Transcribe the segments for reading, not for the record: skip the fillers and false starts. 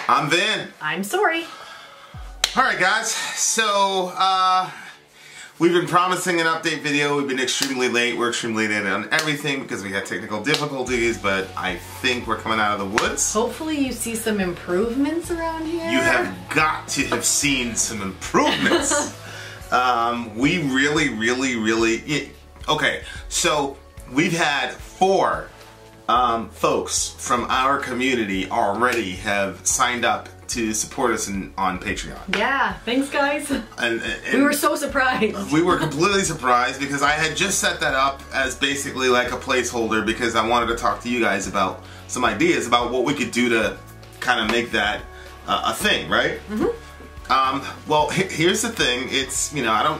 I'm Vin. I'm Sori. Alright guys, so we've been promising an update video. We've been extremely late. We're extremely late on everything because we had technical difficulties, but I think we're coming out of the woods. Hopefully you see some improvements around here. You have got to have seen some improvements. We really... Okay, so we've had 4 folks from our community already have signed up to support us on Patreon. Yeah, thanks guys. And we were so surprised. We were completely surprised because I had just set that up as basically like a placeholder because I wanted to talk to you guys about some ideas about what we could do to kind of make that a thing, right? Mm-hmm. Well, here's the thing. It's, you know,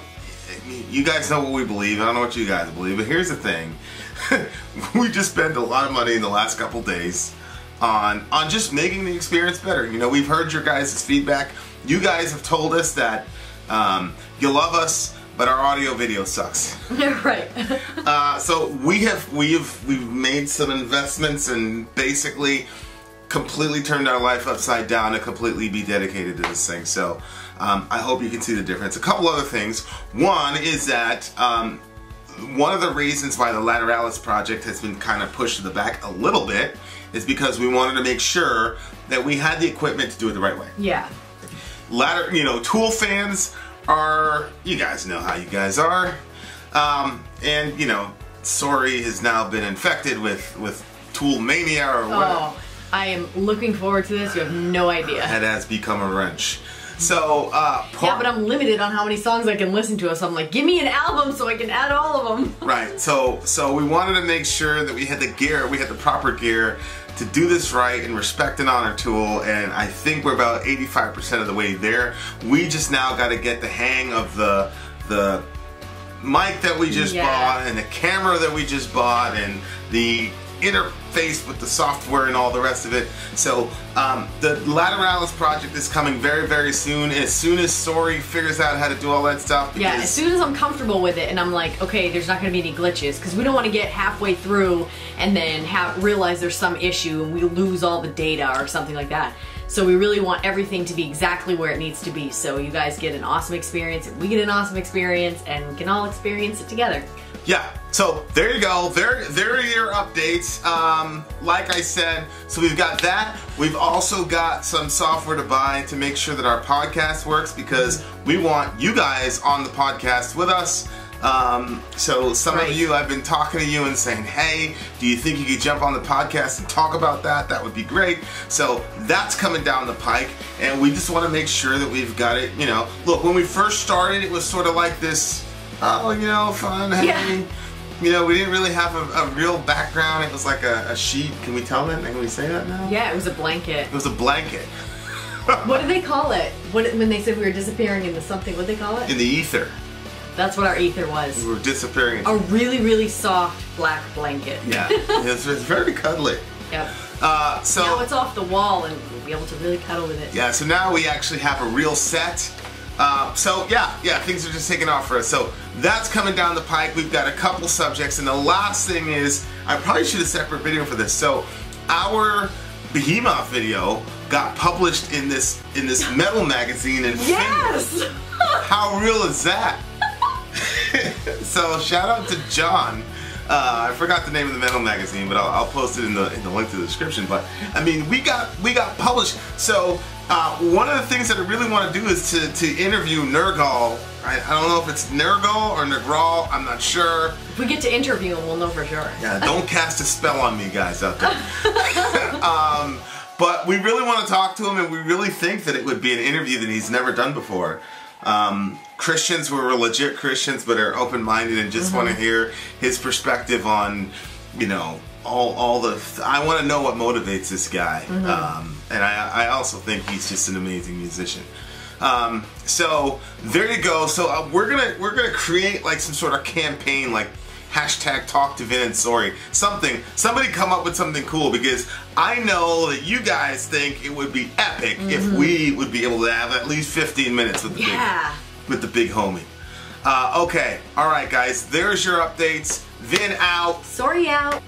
you guys know what we believe. I don't know what you guys believe, but here's the thing. We just spent a lot of money in the last couple days on just making the experience better. You know, we've heard your guys' feedback. You guys have told us that you love us, but our audio video sucks. Right. So we've made some investments and basically completely turned our life upside down to completely be dedicated to this thing. So I hope you can see the difference. A couple other things. One is that one of the reasons why the Lateralus project has been kind of pushed to the back a little bit is because we wanted to make sure that we had the equipment to do it the right way. Yeah. Tool fans are, you guys know how you guys are. And, you know, Sori has now been infected with tool mania or whatever. Oh, I am looking forward to this. You have no idea. It has become a wrench. So, yeah, but I'm limited on how many songs I can listen to, so I'm like, give me an album so I can add all of them. Right, so we wanted to make sure that we had the gear, we had the proper gear to do this right and respect and honor Tool, and I think we're about 85% of the way there. We just now got to get the hang of the mic that we just bought, and the camera that we just bought, and the interface with the software and all the rest of it. So the Lateralus project is coming very, very soon. As soon as Sori figures out how to do all that stuff. Yeah, as soon as I'm comfortable with it and I'm like, okay, there's not going to be any glitches, because we don't want to get halfway through and then realize there's some issue and we lose all the data or something like that. So we really want everything to be exactly where it needs to be, so you guys get an awesome experience and we get an awesome experience and we can all experience it together. Yeah, so there you go. There are your updates. Like I said, so we've got that. We've also got some software to buy to make sure that our podcast works, because we want you guys on the podcast with us. So some of you, I've been talking to you and saying, hey, do you think you could jump on the podcast and talk about that? That would be great. So that's coming down the pike, and we just want to make sure that we've got it, you know. Look, when we first started, it was sort of like this, oh, you know, fun, hey. Yeah. You know, we didn't really have a real background. It was like a sheet. Can we tell that? Can we say that now? Yeah, it was a blanket. It was a blanket. What did they call it? When they said we were disappearing into something, what did they call it? In the ether. That's what our ether was. We were disappearing. A really, really soft black blanket. Yeah, it's very cuddly. Yep. So now it's off the wall and we'll be able to really cuddle with it. Yeah, so now we actually have a real set. So yeah, things are just taking off for us. So that's coming down the pike. We've got a couple subjects, and the last thing is, I probably should have a separate video for this. So our Behemoth video got published in this metal magazine in Finland. How real is that? So shout out to John. I forgot the name of the metal magazine, but I'll post it in the link to the description. But I mean, we got published. So one of the things that I really want to do is to interview Nergal. I don't know if it's Nergal or Negral. I'm not sure. If we get to interview him, we'll know for sure. Yeah, don't cast a spell on me, guys out there. But we really want to talk to him, and we really think that it would be an interview that he's never done before. Christians who are legit Christians but are open-minded and just want to hear his perspective on, you know, all the... I want to know what motivates this guy. And I also think he's just an amazing musician. So there you go. So we're gonna create like some sort of campaign, like hashtag talk to Vin and Sori. Somebody come up with something cool, because I know that you guys think it would be epic if we would be able to have at least 15 minutes with the big homie. Okay, alright guys, there's your updates. Vin out. Sori out.